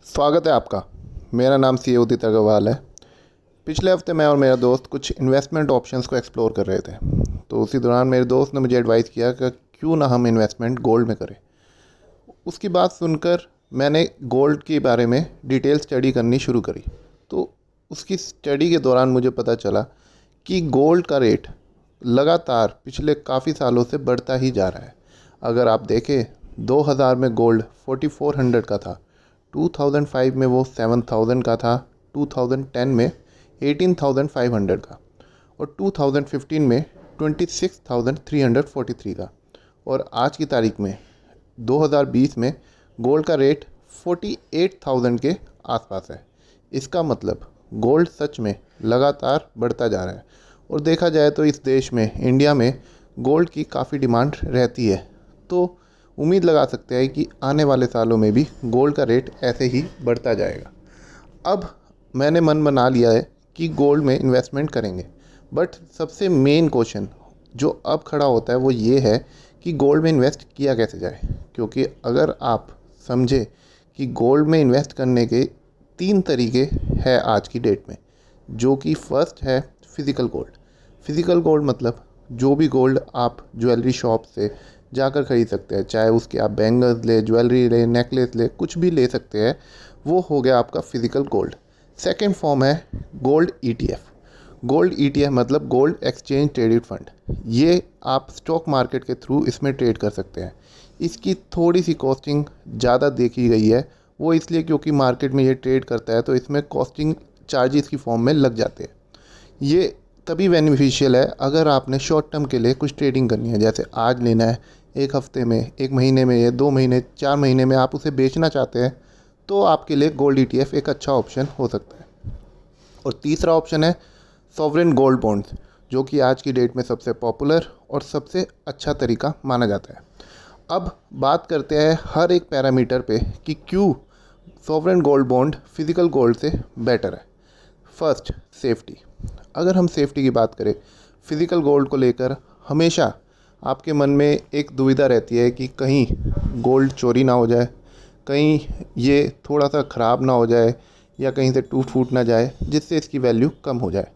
स्वागत है आपका। मेरा नाम सी उदित अग्रवाल है। पिछले हफ्ते मैं और मेरा दोस्त कुछ इन्वेस्टमेंट ऑप्शंस को एक्सप्लोर कर रहे थे, तो उसी दौरान मेरे दोस्त ने मुझे एडवाइस किया कि क्यों ना हम इन्वेस्टमेंट गोल्ड में करें। उसकी बात सुनकर मैंने गोल्ड के बारे में डिटेल स्टडी करनी शुरू करी। तो उसकी स्टडी के दौरान मुझे पता चला कि गोल्ड का रेट लगातार पिछले काफ़ी सालों से बढ़ता ही जा रहा है। अगर आप देखें, 2000 में गोल्ड 4400 का था, 2005 में वो 7000 का था, 2010 में 18500 का, और 2015 में 26343 का, और आज की तारीख में 2020 में गोल्ड का रेट 48000 के आसपास है। इसका मतलब गोल्ड सच में लगातार बढ़ता जा रहा है। और देखा जाए तो इस देश में, इंडिया में, गोल्ड की काफ़ी डिमांड रहती है। तो उम्मीद लगा सकते हैं कि आने वाले सालों में भी गोल्ड का रेट ऐसे ही बढ़ता जाएगा। अब मैंने मन बना लिया है कि गोल्ड में इन्वेस्टमेंट करेंगे। बट सबसे मेन क्वेश्चन जो अब खड़ा होता है वो ये है कि गोल्ड में इन्वेस्ट किया कैसे जाए। क्योंकि अगर आप समझे कि गोल्ड में इन्वेस्ट करने के 3 तरीके हैं आज की डेट में, जो कि फर्स्ट है फ़िज़िकल गोल्ड। फ़िज़िकल गोल्ड मतलब जो भी गोल्ड आप ज्वेलरी शॉप से जाकर ख़रीद सकते हैं, चाहे उसके आप बैंगल्स ले, ज्वेलरी ले, नेकलेस ले, कुछ भी ले सकते हैं, वो हो गया आपका फ़िज़िकल गोल्ड। सेकंड फॉर्म है गोल्ड ईटीएफ। गोल्ड ईटीएफ मतलब गोल्ड एक्सचेंज ट्रेडेड फंड। ये आप स्टॉक मार्केट के थ्रू इसमें ट्रेड कर सकते हैं। इसकी थोड़ी सी कॉस्टिंग ज़्यादा देखी गई है, वो इसलिए क्योंकि मार्केट में ये ट्रेड करता है तो इसमें कॉस्टिंग चार्जेस की फॉर्म में लग जाते हैं। ये तभी बेनिफिशियल है अगर आपने शॉर्ट टर्म के लिए कुछ ट्रेडिंग करनी है, जैसे आज लेना है, एक हफ्ते में, एक महीने में, या 2 महीने, 4 महीने में आप उसे बेचना चाहते हैं, तो आपके लिए गोल्ड ईटीएफ एक अच्छा ऑप्शन हो सकता है। और तीसरा ऑप्शन है सॉवरेन गोल्ड बॉन्ड्स, जो कि आज की डेट में सबसे पॉपुलर और सबसे अच्छा तरीका माना जाता है। अब बात करते हैं हर एक पैरामीटर पे कि क्यों sovereign gold bond physical gold से बेटर है। First, safety. अगर हम सेफ्टी की बात करें, फ़िज़िकल गोल्ड को लेकर हमेशा आपके मन में एक दुविधा रहती है कि कहीं गोल्ड चोरी ना हो जाए, कहीं ये थोड़ा सा ख़राब ना हो जाए, या कहीं से टूट फूट ना जाए जिससे इसकी वैल्यू कम हो जाए।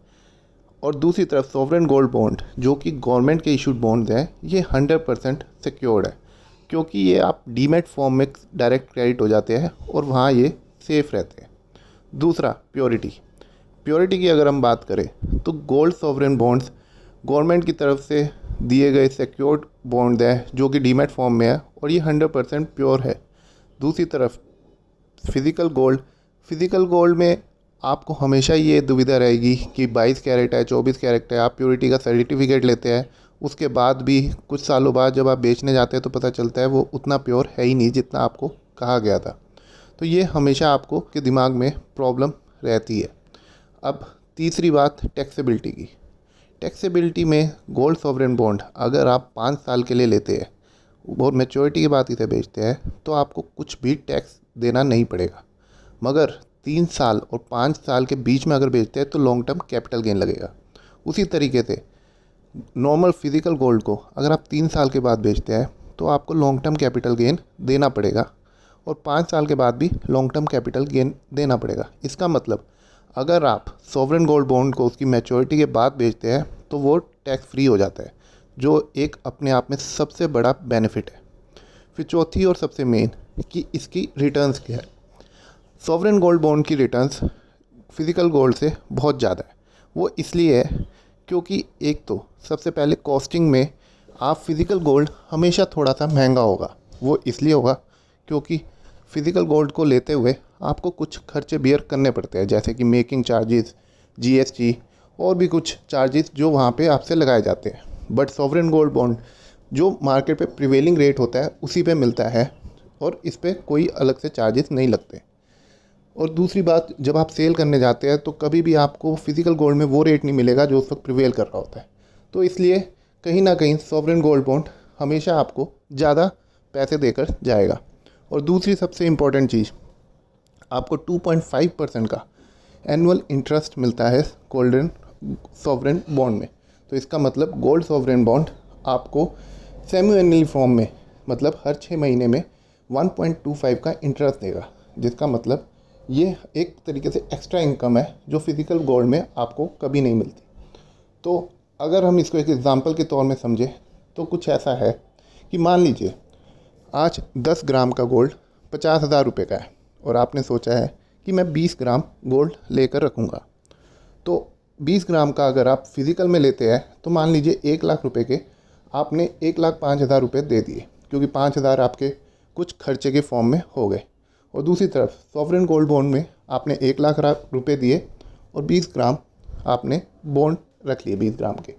और दूसरी तरफ सॉवरेन गोल्ड बॉन्ड, जो कि गवर्नमेंट के इशूड बॉन्ड्स हैं, ये 100% सिक्योर्ड है, क्योंकि ये आप डीमैट फॉर्म में डायरेक्ट क्रेडिट हो जाते हैं और वहाँ ये सेफ़ रहते हैं। दूसरा, प्योरिटी। प्योरिटी की अगर हम बात करें तो गोल्ड सॉवरेन बॉन्ड्स गवर्नमेंट की तरफ से दिए गए सिक्योर्ड बॉन्ड हैं, जो कि डीमैट फॉर्म में है, और ये 100% प्योर है। दूसरी तरफ फ़िज़िकल गोल्ड में आपको हमेशा ये दुविधा रहेगी कि 22 कैरेट है, 24 कैरेट है। आप प्योरिटी का सर्टिफिकेट लेते हैं, उसके बाद भी कुछ सालों बाद जब आप बेचने जाते हैं तो पता चलता है वो उतना प्योर है ही नहीं जितना आपको कहा गया था। तो ये हमेशा आपको के दिमाग में प्रॉब्लम रहती है। अब तीसरी बात, टैक्सेबिलिटी की। टैक्सेबिलिटी में गोल्ड सॉवरेन बॉन्ड अगर आप 5 साल के लिए लेते हैं और मैच्योरिटी के बाद इसे बेचते हैं, तो आपको कुछ भी टैक्स देना नहीं पड़ेगा। मगर 3 साल और 5 साल के बीच में अगर बेचते हैं तो लॉन्ग टर्म कैपिटल गेन लगेगा। उसी तरीके से नॉर्मल फ़िज़िकल गोल्ड को अगर आप 3 साल के बाद बेचते हैं तो आपको लॉन्ग टर्म कैपिटल गेन देना पड़ेगा, और 5 साल के बाद भी लॉन्ग टर्म कैपिटल गेन देना पड़ेगा। इसका मतलब अगर आप सॉवरेन गोल्ड बॉन्ड को उसकी मैच्योरिटी के बाद बेचते हैं तो वो टैक्स फ्री हो जाता है, जो एक अपने आप में सबसे बड़ा बेनिफिट है। फिर चौथी और सबसे मेन कि इसकी रिटर्न्स क्या है। सॉवरेन गोल्ड बॉन्ड की रिटर्न्स फ़िज़िकल गोल्ड से बहुत ज़्यादा है। वो इसलिए है क्योंकि एक तो सबसे पहले कॉस्टिंग में आप फ़िज़िकल गोल्ड हमेशा थोड़ा सा महंगा होगा। वो इसलिए होगा क्योंकि फ़िज़िकल गोल्ड को लेते हुए आपको कुछ खर्चे बियर करने पड़ते हैं, जैसे कि मेकिंग चार्जेस, जीएसटी, और भी कुछ चार्जेस जो वहाँ पे आपसे लगाए जाते हैं। बट सॉवरेन गोल्ड बॉन्ड जो मार्केट पे प्रिवेलिंग रेट होता है उसी पे मिलता है, और इस पे कोई अलग से चार्जेस नहीं लगते। और दूसरी बात, जब आप सेल करने जाते हैं तो कभी भी आपको फ़िज़िकल गोल्ड में वो रेट नहीं मिलेगा जो उस वक्त प्रिवेल कर रहा होता है। तो इसलिए कहीं ना कहीं सॉवरेन गोल्ड बॉन्ड हमेशा आपको ज़्यादा पैसे देकर जाएगा। और दूसरी सबसे इम्पॉर्टेंट चीज़, आपको 2.5% का एनुअल इंटरेस्ट मिलता है गोल्डन सॉवरेन बॉन्ड में। तो इसका मतलब गोल्ड सॉवरेन बॉन्ड आपको सेमी एनुअल फॉर्म में, मतलब हर 6 महीने में 1.25 का इंटरेस्ट देगा, जिसका मतलब ये एक तरीके से एक्स्ट्रा इनकम है जो फिज़िकल गोल्ड में आपको कभी नहीं मिलती। तो अगर हम इसको एक एग्ज़ाम्पल के तौर में समझें तो कुछ ऐसा है कि मान लीजिए आज 10 ग्राम का गोल्ड 50,000 रुपये का है और आपने सोचा है कि मैं 20 ग्राम गोल्ड लेकर रखूँगा। तो 20 ग्राम का अगर आप फिज़िकल में लेते हैं तो मान लीजिए 1,00,000 रुपये के आपने 1,05,000 रुपये दे दिए, क्योंकि 5,000 आपके कुछ खर्चे के फॉर्म में हो गए। और दूसरी तरफ सॉवरेन गोल्ड बॉन्ड में आपने 1,00,000 रुपये दिए और 20 ग्राम आपने बॉन्ड रख लिए 20 ग्राम के।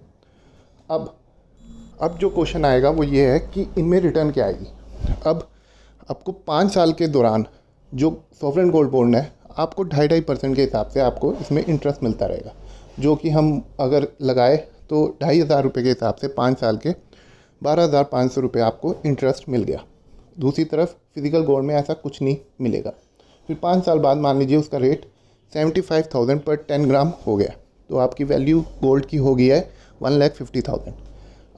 अब जो क्वेश्चन आएगा वो ये है कि इनमें रिटर्न क्या आएगी। अब आपको 5 साल के दौरान जो सॉवरेन गोल्ड बॉन्ड है आपको 2.5% के हिसाब से आपको इसमें इंटरेस्ट मिलता रहेगा, जो कि हम अगर लगाए तो 2,500 रुपये के हिसाब से 5 साल के 12,500 रुपये आपको इंटरेस्ट मिल गया। दूसरी तरफ फिज़िकल गोल्ड में ऐसा कुछ नहीं मिलेगा। फिर 5 साल बाद मान लीजिए उसका रेट 75,000 पर 10 ग्राम हो गया, तो आपकी वैल्यू गोल्ड की हो गई है 1,50,000।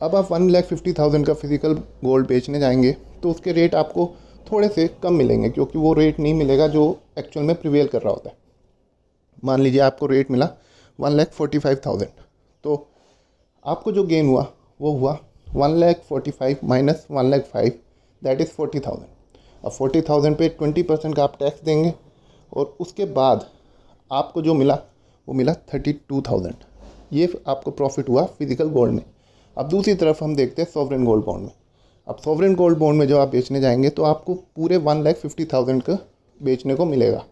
अब आप 1,50,000 का फिज़िकल गोल्ड बेचने जाएंगे तो उसके रेट आपको थोड़े से कम मिलेंगे, क्योंकि वो रेट नहीं मिलेगा जो एक्चुअल में प्रिवेल कर रहा होता है। मान लीजिए आपको रेट मिला 1,45,000, तो आपको जो गेन हुआ वो हुआ 1,45,000 माइनस 1,05,000, दैट इज़ 40,000। अब 40,000 पे 20% का आप टैक्स देंगे और उसके बाद आपको जो मिला वो मिला 32,000। ये आपको प्रॉफिट हुआ फिज़िकल गोल्ड में। अब दूसरी तरफ हम देखते हैं सॉवरेन गोल्ड बॉन्ड में। अब सॉवरेन गोल्ड बॉन्ड में जो आप बेचने जाएंगे तो आपको पूरे 1,50,000 का बेचने को मिलेगा।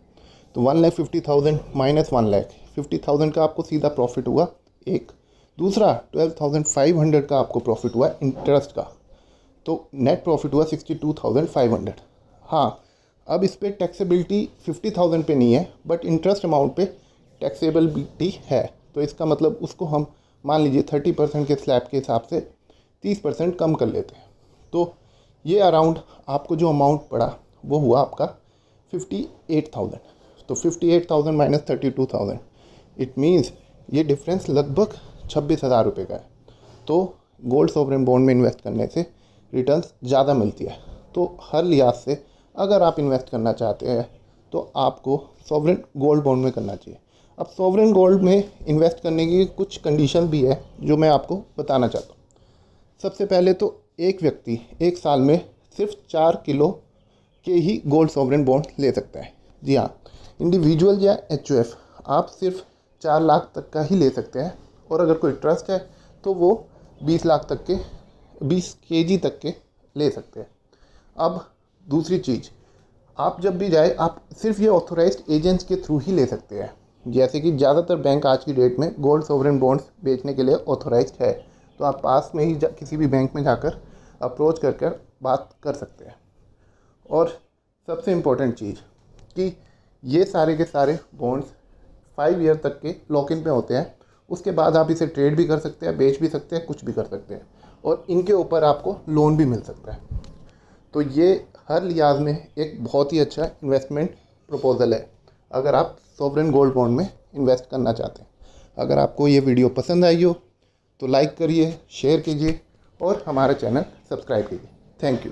तो 1,50,000 माइनस 1,50,000 का आपको सीधा प्रॉफिट हुआ एक। दूसरा 12,500 का आपको प्रॉफिट हुआ इंटरेस्ट का, तो नेट प्रॉफिट हुआ 62,500। हाँ, अब इस पर टैक्सेबिलिटी 50,000 पे नहीं है, बट इंटरेस्ट अमाउंट पे टैक्सेबिलिटी है। तो इसका मतलब उसको हम मान लीजिए 30% के स्लैब के हिसाब से 30% कम कर लेते हैं। तो ये अराउंड आपको जो अमाउंट पड़ा वो हुआ आपका 58,000। तो 58,000 माइनस 32,000, इट मीन्स ये डिफरेंस लगभग 26,000 रुपये का है। तो गोल्ड सॉवरेन बॉन्ड में इन्वेस्ट करने से रिटर्न्स ज़्यादा मिलती है। तो हर लिहाज से अगर आप इन्वेस्ट करना चाहते हैं तो आपको सॉवरेन गोल्ड बॉन्ड में करना चाहिए। अब सॉवरेन गोल्ड में इन्वेस्ट करने की कुछ कंडीशन भी है जो मैं आपको बताना चाहता हूँ। सबसे पहले तो एक व्यक्ति एक साल में सिर्फ 4 किलो के ही गोल्ड सॉवरेन बॉन्ड ले सकता है। जी हाँ, इंडिविजुअल या एचयूएफ आप सिर्फ 4 लाख तक का ही ले सकते हैं, और अगर कोई ट्रस्ट है तो वो 20 लाख तक के 20 केजी तक के ले सकते हैं। अब दूसरी चीज़, आप जब भी जाए आप सिर्फ ये ऑथोराइज्ड एजेंट्स के थ्रू ही ले सकते हैं। जैसे कि ज़्यादातर बैंक आज की डेट में गोल्ड सॉवरेन बॉन्ड्स बेचने के लिए ऑथोराइज्ड है, तो आप पास में ही किसी भी बैंक में जाकर अप्रोच कर बात कर सकते हैं। और सबसे इम्पोर्टेंट चीज़ कि ये सारे के सारे बॉन्ड्स 5 ईयर तक के लॉक इन पे होते हैं। उसके बाद आप इसे ट्रेड भी कर सकते हैं, बेच भी सकते हैं, कुछ भी कर सकते हैं, और इनके ऊपर आपको लोन भी मिल सकता है। तो ये हर लिहाज में एक बहुत ही अच्छा इन्वेस्टमेंट प्रपोजल है अगर आप सॉवरेन गोल्ड बॉन्ड में इन्वेस्ट करना चाहते हैं। अगर आपको ये वीडियो पसंद आई हो तो लाइक करिए, शेयर कीजिए और हमारा चैनल सब्सक्राइब कीजिए। Thank you.